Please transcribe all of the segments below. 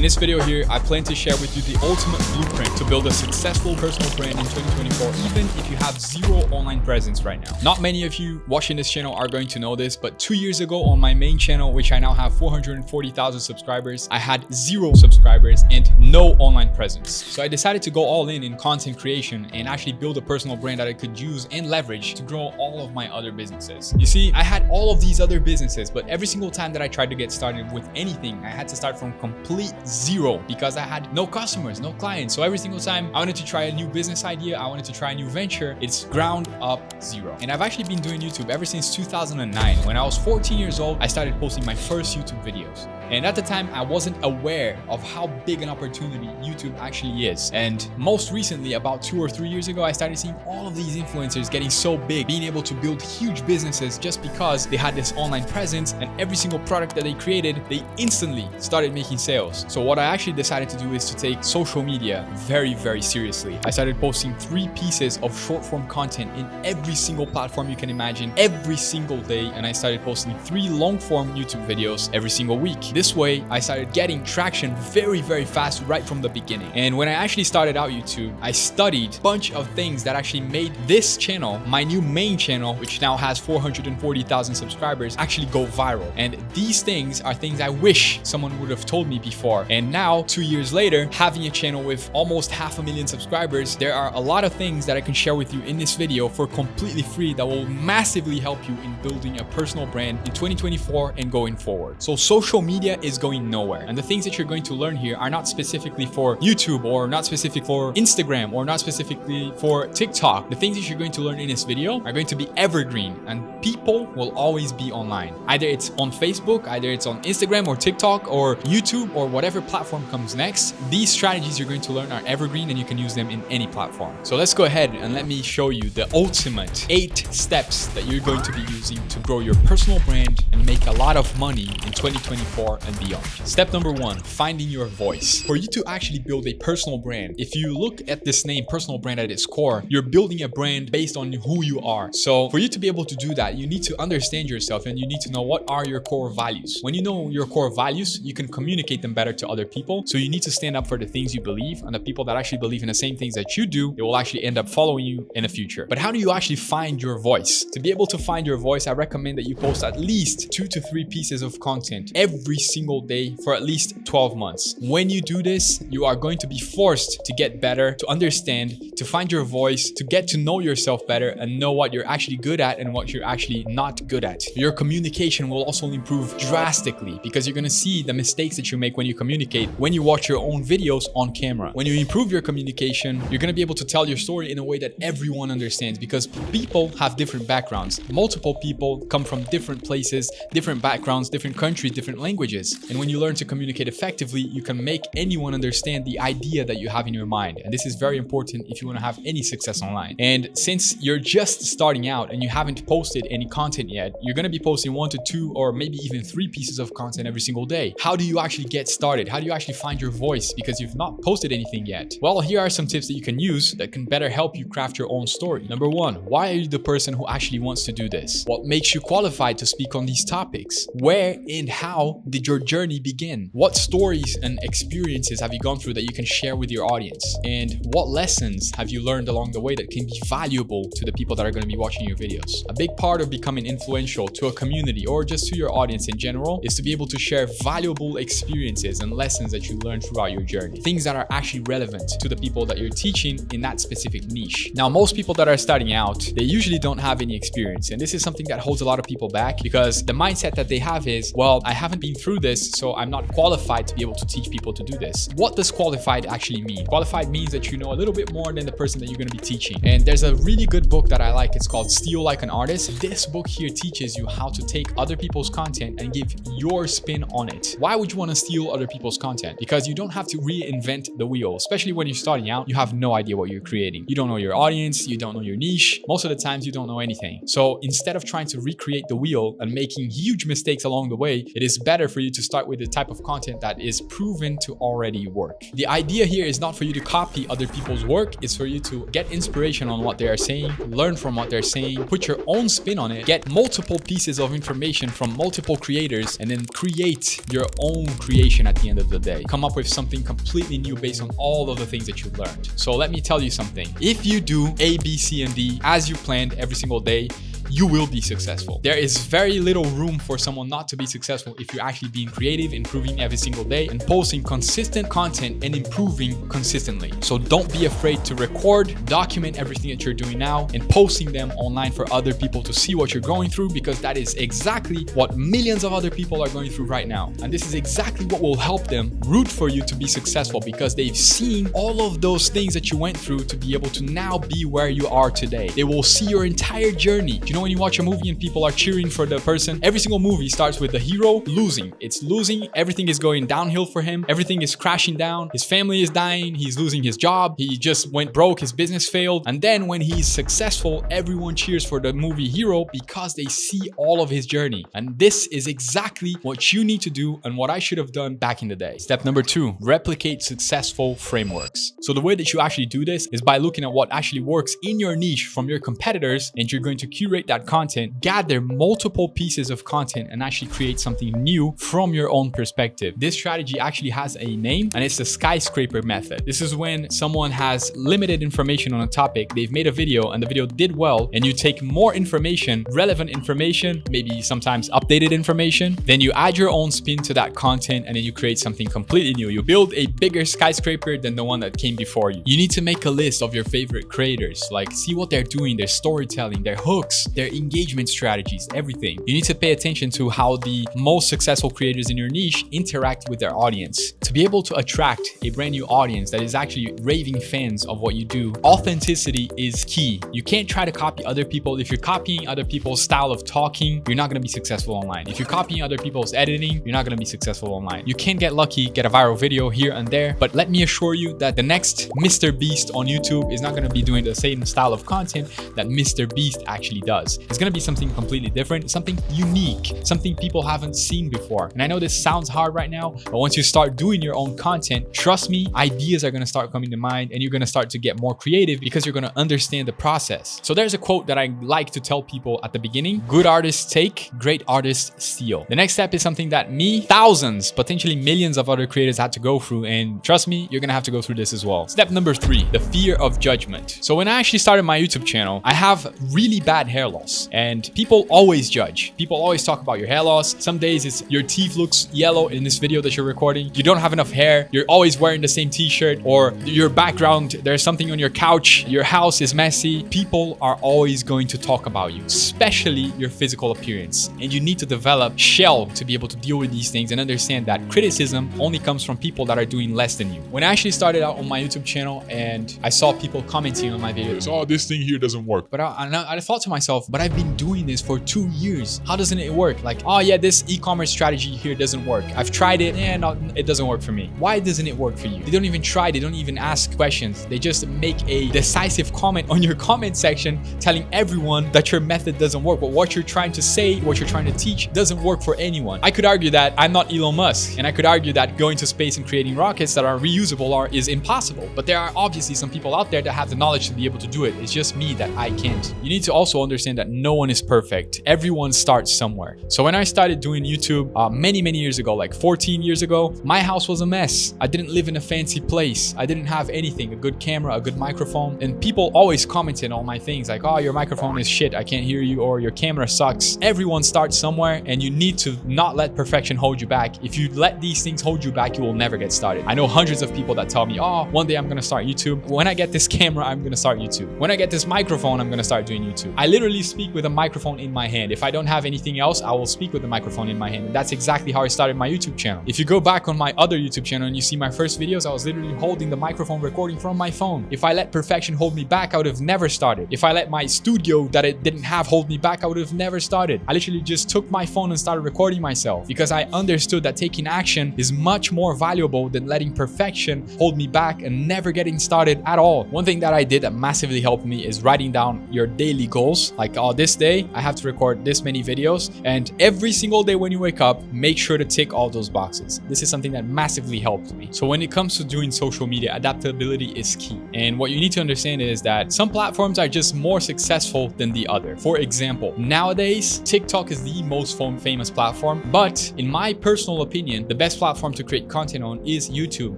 In this video here, I plan to share with you the ultimate blueprint to build a successful personal brand in 2024, even if you have zero online presence right now. Not many of you watching this channel are going to know this, but 2 years ago on my main channel, which I now have 440,000 subscribers, I had 0 subscribers and no online presence. So I decided to go all in content creation and actually build a personal brand that I could use and leverage to grow all of my other businesses. You see, I had all of these other businesses, but every single time that I tried to get started with anything, I had to start from complete zero because I had no customers, no clients. So every single time I wanted to try a new business idea, I wanted to try a new venture, it's ground up zero. And I've actually been doing YouTube ever since 2009. When I was 14 years old, I started posting my first YouTube videos. And at the time, I wasn't aware of how big an opportunity YouTube actually is. And most recently, about 2 or 3 years ago, I started seeing all of these influencers getting so big, being able to build huge businesses just because they had this online presence, and every single product that they created, they instantly started making sales. So what I actually decided to do is to take social media very, very seriously. I started posting 3 pieces of short form content in every single platform you can imagine every single day. And I started posting 3 long form YouTube videos every single week. This way, I started getting traction very, very fast right from the beginning. And when I actually started out YouTube, I studied a bunch of things that actually made this channel, my new main channel, which now has 440,000 subscribers, actually go viral. And these things are things I wish someone would have told me before. And now, 2 years later, having a channel with almost 500,000 subscribers, there are a lot of things that I can share with you in this video for completely free that will massively help you in building a personal brand in 2024 and going forward. So social media is going nowhere. And the things that you're going to learn here are not specifically for YouTube or not specific for Instagram or not specifically for TikTok. The things that you're going to learn in this video are going to be evergreen, and people will always be online. Either it's on Facebook, either it's on Instagram or TikTok or YouTube or whatever platform comes next. These strategies you're going to learn are evergreen and you can use them in any platform. So let's go ahead and let me show you the ultimate 8 steps that you're going to be using to grow your personal brand and make a lot of money in 2024 and beyond. Step number 1, finding your voice. For you to actually build a personal brand, if you look at this name, personal brand, at its core, you're building a brand based on who you are. So for you to be able to do that, you need to understand yourself and you need to know what are your core values. When you know your core values, you can communicate them better to other people. So you need to stand up for the things you believe, and the people that actually believe in the same things that you do, they will actually end up following you in the future. But how do you actually find your voice? To be able to find your voice, I recommend that you post at least 2 to 3 pieces of content every single day for at least 12 months. When you do this, you are going to be forced to get better, to understand, to find your voice, to get to know yourself better and know what you're actually good at and what you're actually not good at. Your communication will also improve drastically because you're going to see the mistakes that you make when you communicate, when you watch your own videos on camera. When you improve your communication, you're going to be able to tell your story in a way that everyone understands, because people have different backgrounds. Multiple people come from different places, different backgrounds, different countries, different languages. And when you learn to communicate effectively, you can make anyone understand the idea that you have in your mind. And this is very important if you want to have any success online. And since you're just starting out and you haven't posted any content yet, you're going to be posting 1 to 2 or maybe even 3 pieces of content every single day. How do you actually get started? How do you actually find your voice because you've not posted anything yet? Well, here are some tips that you can use that can better help you craft your own story. Number 1, why are you the person who actually wants to do this? What makes you qualified to speak on these topics? Where and how did your journey begin? What stories and experiences have you gone through that you can share with your audience? And what lessons have you learned along the way that can be valuable to the people that are going to be watching your videos? A big part of becoming influential to a community or just to your audience in general is to be able to share valuable experiences and lessons that you learned throughout your journey. Things that are actually relevant to the people that you're teaching in that specific niche. Now, most people that are starting out, they usually don't have any experience. And this is something that holds a lot of people back because the mindset that they have is, well, I haven't been through this, so I'm not qualified to be able to teach people to do this. What does qualified actually mean? Qualified means that you know a little bit more than the person that you're going to be teaching. And there's a really good book that I like. It's called Steal Like an Artist. This book here teaches you how to take other people's content and give your spin on it. Why would you want to steal other people's content? Because you don't have to reinvent the wheel, especially when you're starting out. You have no idea what you're creating. You don't know your audience. You don't know your niche. Most of the times you don't know anything. So instead of trying to recreate the wheel and making huge mistakes along the way, it is better for for you to start with the type of content that is proven to already work. The idea here is not for you to copy other people's work. It's for you to get inspiration on what they are saying, learn from what they're saying, put your own spin on it, get multiple pieces of information from multiple creators, and then create your own creation at the end of the day. Come up with something completely new based on all of the things that you've learned. So let me tell you something. If you do A, B, C, and D as you planned every single day, you will be successful. There is very little room for someone not to be successful if you're actually being creative, improving every single day, and posting consistent content and improving consistently. So don't be afraid to record, document everything that you're doing now, and posting them online for other people to see what you're going through, because that is exactly what millions of other people are going through right now. And this is exactly what will help them root for you to be successful, because they've seen all of those things that you went through to be able to now be where you are today. They will see your entire journey. You know, when you watch a movie and people are cheering for the person, every single movie starts with the hero losing. It's losing. Everything is going downhill for him. Everything is crashing down. His family is dying. He's losing his job. He just went broke. His business failed. And then when he's successful, everyone cheers for the movie hero because they see all of his journey. And this is exactly what you need to do and what I should have done back in the day. Step number 2, replicate successful frameworks. So the way that you actually do this is by looking at what actually works in your niche from your competitors, and you're going to curate that content, gather multiple pieces of content, and actually create something new from your own perspective. This strategy actually has a name, and it's the skyscraper method. This is when someone has limited information on a topic, they've made a video and the video did well, and you take more information, relevant information, maybe sometimes updated information, then you add your own spin to that content, and then you create something completely new. You build a bigger skyscraper than the one that came before you. You need to make a list of your favorite creators, like see what they're doing, their storytelling, their hooks, their engagement strategies, everything. You need to pay attention to how the most successful creators in your niche interact with their audience. To be able to attract a brand new audience that is actually raving fans of what you do, authenticity is key. You can't try to copy other people. If you're copying other people's style of talking, you're not going to be successful online. If you're copying other people's editing, you're not going to be successful online. You can get lucky, get a viral video here and there, but let me assure you that the next Mr. Beast on YouTube is not going to be doing the same style of content that Mr. Beast actually does. It's going to be something completely different, something unique, something people haven't seen before. And I know this sounds hard right now, but once you start doing your own content, trust me, ideas are going to start coming to mind, and you're going to start to get more creative because you're going to understand the process. So there's a quote that I like to tell people at the beginning: good artists take, great artists steal. The next step is something that me, thousands, potentially millions of other creators had to go through, and trust me, you're going to have to go through this as well. Step number 3, the fear of judgment. So when I actually started my YouTube channel, I have really bad hair loss, and people always judge. People always talk about your hair loss. Some days it's your teeth looks yellow in this video that you're recording. You don't have enough hair. You're always wearing the same t-shirt, or your background, there's something on your couch. Your house is messy. People are always going to talk about you, especially your physical appearance. And you need to develop shell to be able to deal with these things and understand that criticism only comes from people that are doing less than you. When I actually started out on my YouTube channel and I saw people commenting on my videos, oh, this thing here doesn't work. But I thought to myself, but I've been doing this for 2 years. How doesn't it work? Like, oh yeah, this e-commerce strategy here doesn't work. I've tried it and it doesn't work for me. Why doesn't it work for you? They don't even try. They don't even ask questions. They just make a decisive comment on your comment section telling everyone that your method doesn't work. But what you're trying to say, what you're trying to teach doesn't work for anyone. I could argue that I'm not Elon Musk, and I could argue that going to space and creating rockets that are reusable is impossible. But there are obviously some people out there that have the knowledge to be able to do it. It's just me that I can't. You need to also understand that no one is perfect. Everyone starts somewhere. So when I started doing YouTube many years ago, like 14 years ago, my house was a mess. I didn't live in a fancy place. I didn't have anything, a good camera, a good microphone. And people always commented on my things like, oh, your microphone is shit, I can't hear you, or your camera sucks. Everyone starts somewhere, and you need to not let perfection hold you back. If you let these things hold you back, you will never get started. I know hundreds of people that tell me, oh, one day I'm gonna start YouTube. When I get this camera, I'm gonna start YouTube. When I get this microphone, I'm gonna start doing YouTube. I literally speak with a microphone in my hand. If I don't have anything else, I will speak with the microphone in my hand. And that's exactly how I started my YouTube channel. If you go back on my other YouTube channel and you see my first videos, I was literally holding the microphone recording from my phone. If I let perfection hold me back, I would have never started. If I let my studio that it didn't have hold me back, I would have never started. I literally just took my phone and started recording myself because I understood that taking action is much more valuable than letting perfection hold me back and never getting started at all. One thing that I did that massively helped me is writing down your daily goals. Like like, oh, this day I have to record this many videos, and every single day when you wake up, make sure to tick all those boxes. This is something that massively helped me. So when it comes to doing social media, adaptability is key. And what you need to understand is that some platforms are just more successful than the other. For example, nowadays, TikTok is the most famous platform, but in my personal opinion, the best platform to create content on is YouTube,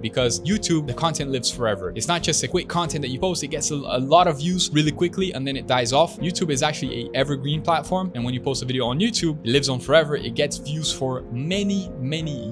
because YouTube, the content lives forever. It's not just a quick content that you post, it gets a lot of views really quickly and then it dies off. YouTube is actually an evergreen platform, and when you post a video on YouTube, it lives on forever. It gets views for many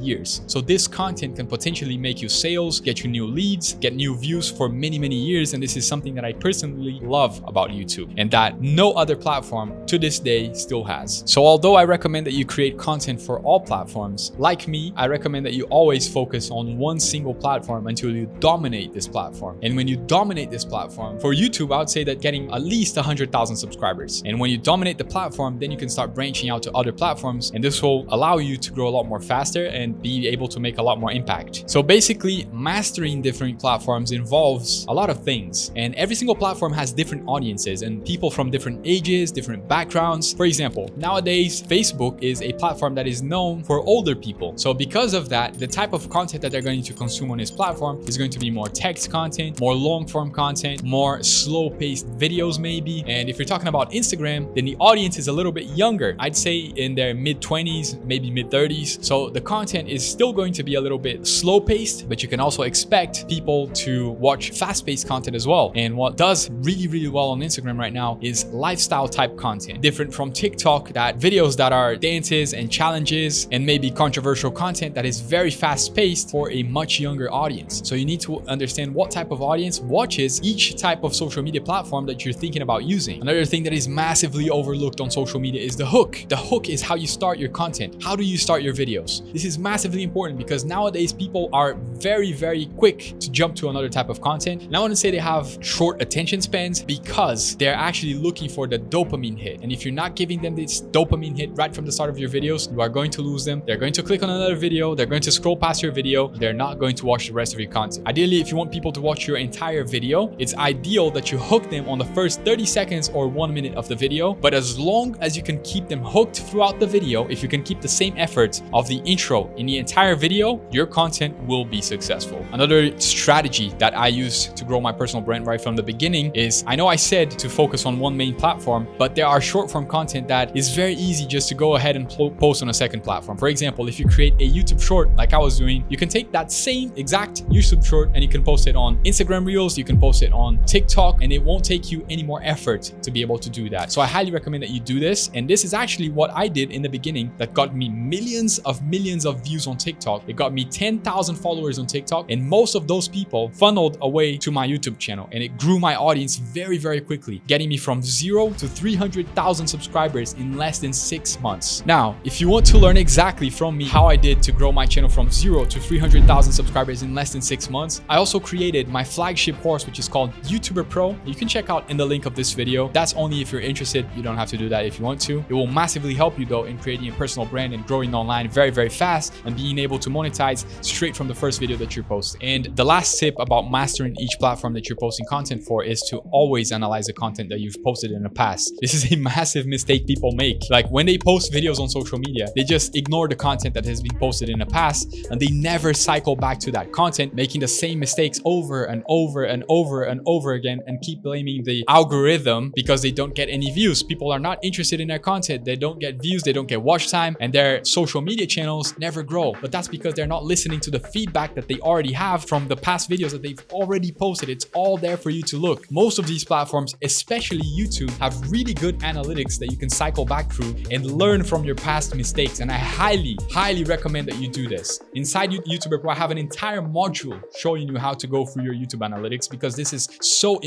years. So this content can potentially make you sales, get you new leads, get new views for many years, and this is something that I personally love about YouTube and that no other platform to this day still has. So although I recommend that you create content for all platforms, like me, I recommend that you always focus on one single platform until you dominate this platform. And when you dominate this platform, for YouTube, I would say that getting at least 100,000 subscribers. And when you dominate the platform, then you can start branching out to other platforms, and this will allow you to grow a lot more faster and be able to make a lot more impact. So basically, mastering different platforms involves a lot of things, and every single platform has different audiences and people from different ages, different backgrounds. For example, nowadays, Facebook is a platform that is known for older people. So because of that, the type of content that they're going to consume on this platform is going to be more text content, more long form content, more slow paced videos maybe. And if you're talking about Instagram, then the audience is a little bit younger. I'd say in their mid 20s, maybe mid 30s. So the content is still going to be a little bit slow paced, but you can also expect people to watch fast paced content as well. And what does really well on Instagram right now is lifestyle type content, different from TikTok, that videos that are dances and challenges and maybe controversial content that is very fast paced for a much younger audience. So you need to understand what type of audience watches each type of social media platform that you're thinking about using. Another thing that is massively overlooked on social media is the hook. The hook is how you start your content. How do you start your videos? This is massively important because nowadays people are very quick to jump to another type of content. And I want to say they have short attention spans because they're actually looking for the dopamine hit. And if you're not giving them this dopamine hit right from the start of your videos, you are going to lose them. They're going to click on another video. They're going to scroll past your video. They're not going to watch the rest of your content. Ideally, if you want people to watch your entire video, it's ideal that you hook them on the first 30 seconds or 1 minute of the video. But as long as you can keep them hooked throughout the video, if you can keep the same effort of the intro in the entire video, your content will be successful. Another strategy that I use to grow my personal brand right from the beginning is, I know I said to focus on one main platform, but there are short form content that is very easy just to go ahead and post on a second platform. For example, if you create a YouTube short like I was doing, you can take that same exact YouTube short and you can post it on Instagram Reels, you can post it on TikTok, and it won't take you any more effort to be able to do that. So I highly recommend that you do this. And this is actually what I did in the beginning that got me millions of views on TikTok. It got me 10,000 followers on TikTok, and most of those people funneled away to my YouTube channel, and it grew my audience very quickly, getting me from 0 to 300,000 subscribers in less than 6 months. Now, if you want to learn exactly from me how I did to grow my channel from 0 to 300,000 subscribers in less than 6 months, I also created my flagship course, which is called YouTuber Pro. You can check out in the link of this video. That's only if you're interested. You don't have to do that if you want to. It will massively help you though in creating a personal brand and growing online very fast and being able to monetize straight from the first video that you're posting. And the last tip about mastering each platform that you're posting content for is to always analyze the content that you've posted in the past. This is a massive mistake people make. Like when they post videos on social media, they just ignore the content that has been posted in the past and they never cycle back to that content, making the same mistakes over and over again and keep blaming the algorithm because they don't get any views. People are not interested in their content. They don't get views, they don't get watch time, and their social media channels never grow. But that's because they're not listening to the feedback that they already have from the past videos that they've already posted. It's all there for you to look. Most of these platforms, especially YouTube, have really good analytics that you can cycle back through and learn from your past mistakes. And I highly recommend that you do this. Inside YouTuber Pro, I have an entire module showing you how to go through your YouTube analytics because this is so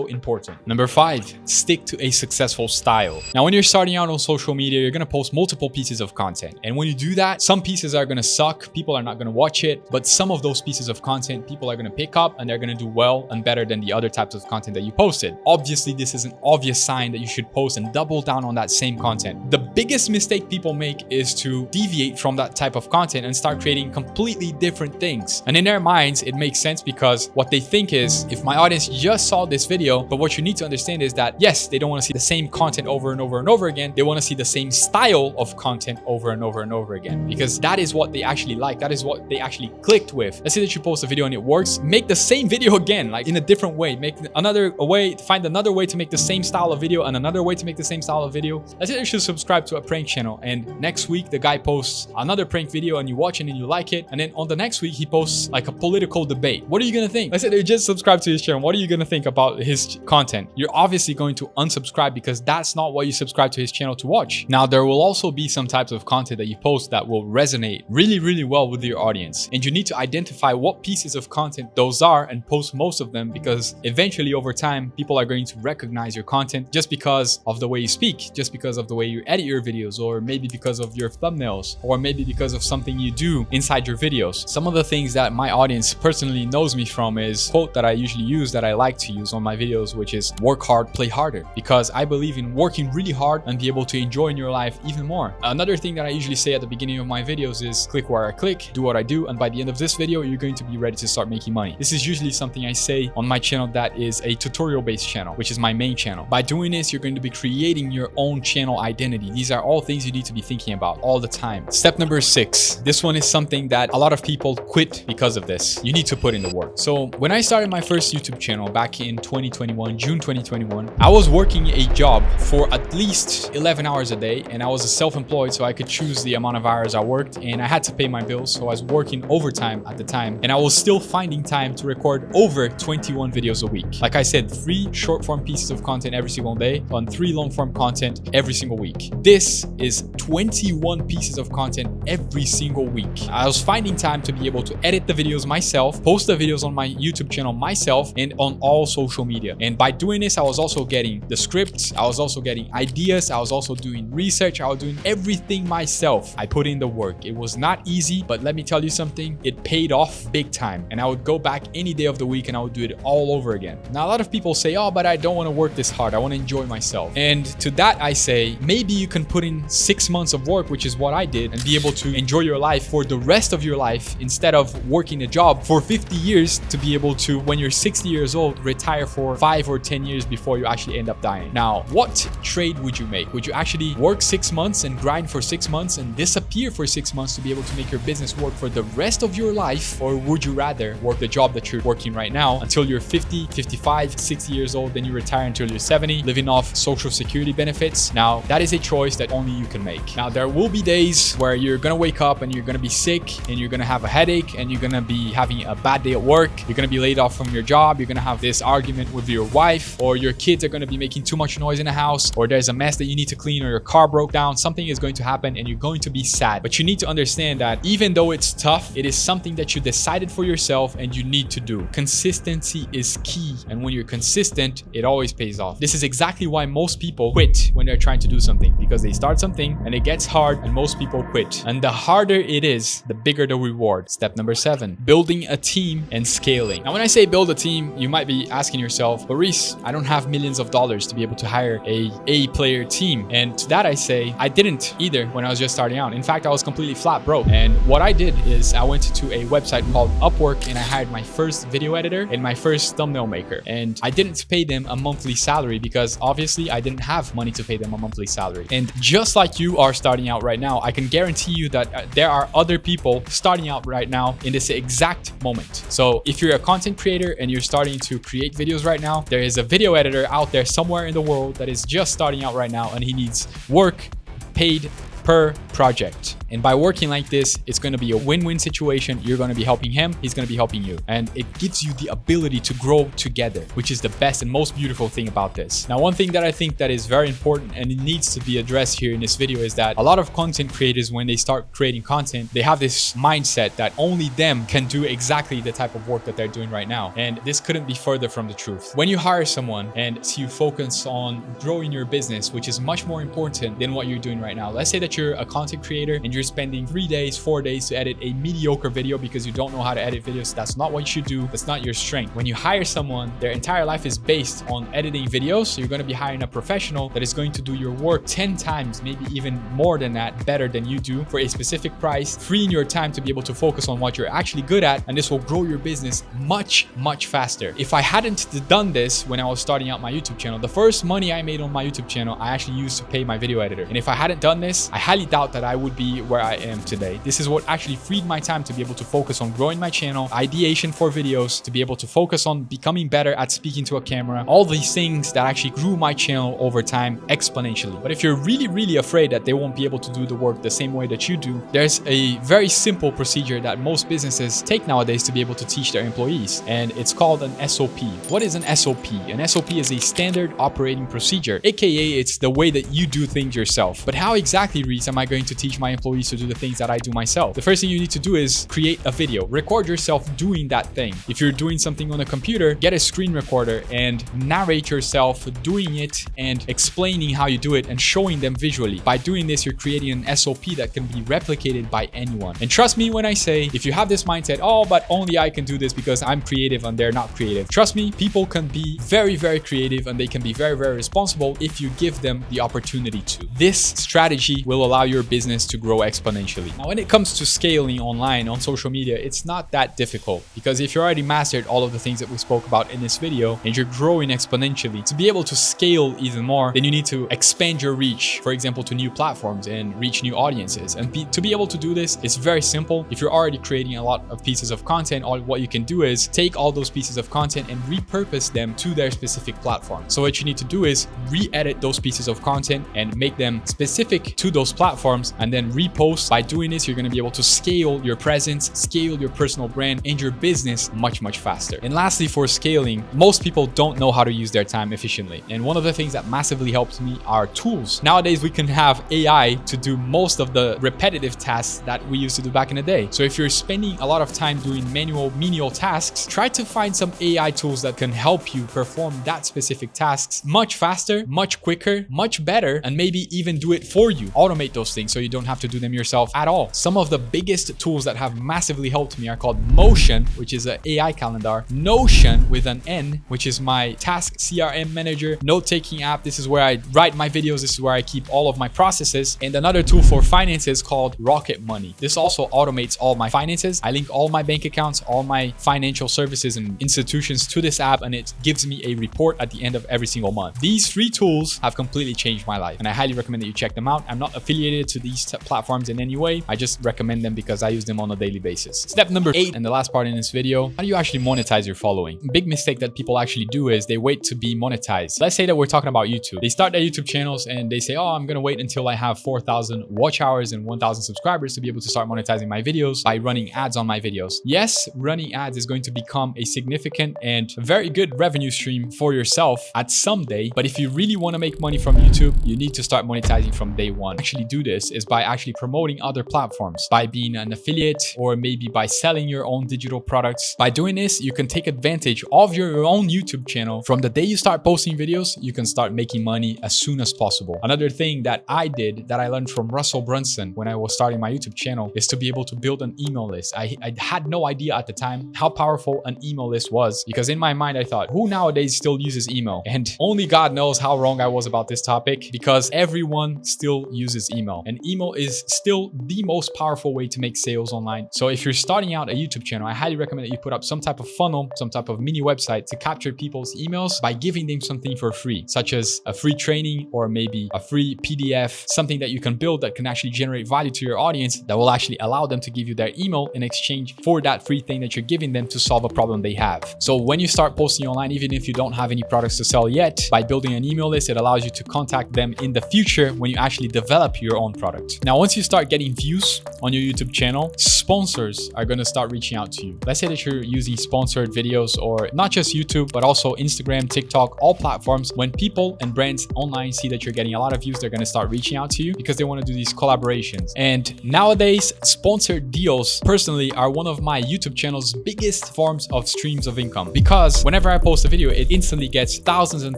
important. Number 5, stick to a successful style. Now, when you're starting out on social media, you're going to post multiple pieces of content. And when you do that, some pieces are going to suck. People are not going to watch it. But some of those pieces of content, people are going to pick up and they're going to do well and better than the other types of content that you posted. Obviously, this is an obvious sign that you should post and double down on that same content. The biggest mistake people make is to deviate from that type of content and start creating completely different things. And in their minds, it makes sense because what they think is, if my audience just saw this video, but what you need to understand is that yes, they don't want to see the same content over and over and over again. They want to see the same style of content over and over and over again, because that is what they actually like. That is what they actually clicked with. Let's say that you post a video and it works. Make the same video again, like in a different way. Make another way, find another way to make the same style of video and another way to make the same style of video. Let's say you should subscribe to a prank channel, and next week the guy posts another prank video and you watch it and you like it, and then on the next week he posts like a political debate. What are you gonna think? Let's say they just subscribe to his channel. What are you gonna think about his content? You're obviously going to unsubscribe, because that's not what you subscribe to his channel to watch. Now, there will also be some types of content that you post that will resonate really well with your audience, and you need to identify what pieces of content those are and post most of them, because eventually over time people are going to recognize your content just because of the way you speak, just because of the way you edit your videos, or maybe because of your thumbnails, or maybe because of something you do inside your videos. Some of the things that my audience personally knows me from is a quote that I usually use, that I like to use on my videos, which is work hard, play harder, because I believe in working really hard and be able to enjoy in your life even more. Another thing that I usually say at the beginning of my videos is click where I click, do what I do, and by the end of this video you're going to be ready to start making money. This is usually something I say on my channel that is a tutorial based channel, which is my main channel. By doing this, you're going to be creating your own channel identity. These are all things you need to be thinking about all the time. Step number 6. This one is something that a lot of people quit because of this. You need to put in the work. So when I started my first YouTube channel back in 2021, June 2021, I was working a job for at least 11 hours a day, and I was a self-employed, so I could choose the amount of hours I worked, and I had to pay my bills, so I was working overtime at the time, and I was still finding time to record over 21 videos a week. Like I said, 3 short form pieces of content every single day on 3 long form content every single week. This is 21 pieces of content every single week. I was finding time to be able to edit the videos myself, post the videos on my YouTube channel myself, and on all social media. And by doing this, I was also getting the scripts, I was also getting ideas, I was also doing research, I was doing everything myself. I put in the work. It was not easy, but let me tell you something, it paid off big time. And I would go back any day of the week and I would do it all over again. Now, a lot of people say, oh, but I don't want to work this hard. I want to enjoy myself. And to that, I say, maybe you can put in 6 months of work, which is what I did, and be able to enjoy your life for the rest of your life instead of working a job for 50 years to be able to, when you're 60 years old, retire for 5 or 10 years before you actually end up dying. Now, what trade would you make? Would you actually work 6 months and grind for 6 months and disappear for 6 months to be able to make your business work for the rest of your life? Or would you rather work the job that you're working right now until you're 50, 55, 60 years old, then you retire until you're 70, living off social security benefits? Now, that is a choice that only you can make. Now, there will be days where you're gonna wake up and you're gonna be sick and you're gonna have a headache and you're gonna be having a bad day at work. You're gonna be laid off from your job. You're gonna have this argument with your wife, or your kids are gonna be making too much noise in the house, or there's a mess that you need to clean, or your car broke down. Something is going to happen and you're going to be sad. But you need to understand that even though it's tough, it is something that you decided for yourself and you need to do. Consistency is key. And when you're consistent, it always pays off. This is exactly why most people quit when they're trying to do something, because they start something and it gets hard and most people quit. And the harder it is, the bigger the reward. Step number 7, building a team and scaling. Now, when I say build a team, you might be asking yourself, but Reis, I don't have millions of dollars to be able to hire a player team. And to that I say, I didn't either when I was just starting out. In fact, I was completely flat broke. And what I did is I went to a website called Upwork and I hired my first video editor and my first thumbnail maker. And I didn't pay them a monthly salary because obviously I didn't have money to pay them a monthly salary. And just like you are starting out right now, I can guarantee you that there are other people starting out right now in this exact moment. So if you're a content creator and you're starting to create videos right now, there is a video editor out there somewhere in the world that is just starting out right now and he needs work paid per project. And by working like this, it's going to be a win-win situation. You're going to be helping him, he's going to be helping you. And it gives you the ability to grow together, which is the best and most beautiful thing about this. Now, one thing that I think that is very important and it needs to be addressed here in this video is that a lot of content creators, when they start creating content, they have this mindset that only them can do exactly the type of work that they're doing right now. And this couldn't be further from the truth. When you hire someone and you focus on growing your business, which is much more important than what you're doing right now. Let's say that you're a content creator and you're spending 3 days, 4 days to edit a mediocre video because you don't know how to edit videos, that's not what you should do. That's not your strength. When you hire someone, their entire life is based on editing videos. So you're going to be hiring a professional that is going to do your work 10 times, maybe even more than that, better than you do for a specific price, freeing your time to be able to focus on what you're actually good at. And this will grow your business much, much faster. If I hadn't done this when I was starting out my YouTube channel, the first money I made on my YouTube channel, I actually used to pay my video editor. And if I hadn't done this, I highly doubt that I would be where I am today. This is what actually freed my time to be able to focus on growing my channel, ideation for videos, to be able to focus on becoming better at speaking to a camera, all these things that actually grew my channel over time exponentially. But if you're really, really afraid that they won't be able to do the work the same way that you do, there's a very simple procedure that most businesses take nowadays to be able to teach their employees, and it's called an SOP. What is an SOP? An SOP is a standard operating procedure, aka it's the way that you do things yourself. But how exactly, Reis, am I going to teach my employees to do the things that I do myself? The first thing you need to do is create a video. Record yourself doing that thing. If you're doing something on a computer, get a screen recorder and narrate yourself doing it and explaining how you do it and showing them visually. By doing this, you're creating an SOP that can be replicated by anyone. And trust me when I say, if you have this mindset, oh, but only I can do this because I'm creative and they're not creative. Trust me, people can be very, very creative and they can be very, very responsible if you give them the opportunity to. This strategy will allow your business to grow exponentially. Now, when it comes to scaling online on social media, it's not that difficult, because if you already mastered all of the things that we spoke about in this video and you're growing exponentially, to be able to scale even more, then you need to expand your reach, for example, to new platforms and reach new audiences. And to be able to do this, it's very simple. If you're already creating a lot of pieces of content, all what you can do is take all those pieces of content and repurpose them to their specific platform. So what you need to do is re-edit those pieces of content and make them specific to those platforms and then repost. By doing this, you're going to be able to scale your presence, scale your personal brand and your business much, much faster. And lastly, for scaling, most people don't know how to use their time efficiently. And one of the things that massively helps me are tools. Nowadays, we can have AI to do most of the repetitive tasks that we used to do back in the day. So if you're spending a lot of time doing manual, menial tasks, try to find some AI tools that can help you perform that specific tasks much faster, much quicker, much better, and maybe even do it for you. Automate those things so you don't have to do them yourself at all. Some of the biggest tools that have massively helped me are called Motion, which is an AI calendar, Notion with an N, which is my task CRM manager, note-taking app. This is where I write my videos. This is where I keep all of my processes. And another tool for finances called Rocket Money. This also automates all my finances. I link all my bank accounts, all my financial services and institutions to this app, and it gives me a report at the end of every single month. These 3 tools have completely changed my life, and I highly recommend that you check them out. I'm not affiliated to these platforms in any way. I just recommend them because I use them on a daily basis. Step number 8, and the last part in this video, how do you actually monetize your following? A big mistake that people actually do is they wait to be monetized. Let's say that we're talking about YouTube. They start their YouTube channels and they say, oh, I'm going to wait until I have 4,000 watch hours and 1,000 subscribers to be able to start monetizing my videos by running ads on my videos. Yes, running ads is going to become a significant and very good revenue stream for yourself at some day. But if you really want to make money from YouTube, you need to start monetizing from day one. Actually do this is by actually promoting other platforms, by being an affiliate, or maybe by selling your own digital products. By doing this, you can take advantage of your own YouTube channel. From the day you start posting videos, you can start making money as soon as possible. Another thing that I did that I learned from Russell Brunson when I was starting my YouTube channel is to be able to build an email list. I had no idea at the time how powerful an email list was, because in my mind, I thought, who nowadays still uses email? And only God knows how wrong I was about this topic, because everyone still uses email, and email is still the most powerful way to make sales online. So if you're starting out a YouTube channel, I highly recommend that you put up some type of funnel, some type of mini website to capture people's emails by giving them something for free, such as a free training or maybe a free PDF, something that you can build that can actually generate value to your audience that will actually allow them to give you their email in exchange for that free thing that you're giving them to solve a problem they have. So when you start posting online, even if you don't have any products to sell yet, by building an email list, it allows you to contact them in the future when you actually develop your own product. Now, once you start getting views on your YouTube channel, sponsors are going to start reaching out to you. Let's say that you're using sponsored videos, or not just YouTube, but also Instagram, TikTok, all platforms. When people and brands online see that you're getting a lot of views, they're going to start reaching out to you because they want to do these collaborations. And nowadays, sponsored deals personally are one of my YouTube channel's biggest forms of streams of income, because whenever I post a video, it instantly gets thousands and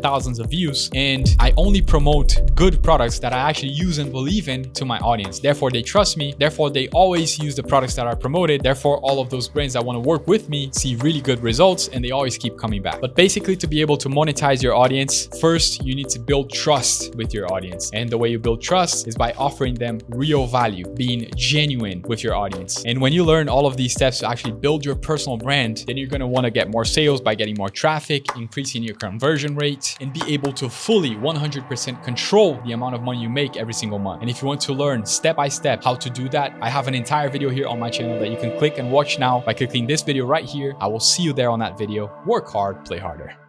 thousands of views, and I only promote good products that I actually use and believe believe in to my audience. Therefore, they trust me. Therefore, they always use the products that are promoted. Therefore, all of those brands that want to work with me see really good results and they always keep coming back. But basically, to be able to monetize your audience, first, you need to build trust with your audience. And the way you build trust is by offering them real value, being genuine with your audience. And when you learn all of these steps to actually build your personal brand, then you're going to want to get more sales by getting more traffic, increasing your conversion rate, and be able to fully 100% control the amount of money you make every single month. And if you want to learn step by step how to do that, I have an entire video here on my channel that you can click and watch now by clicking this video right here. I will see you there on that video. Work hard, play harder.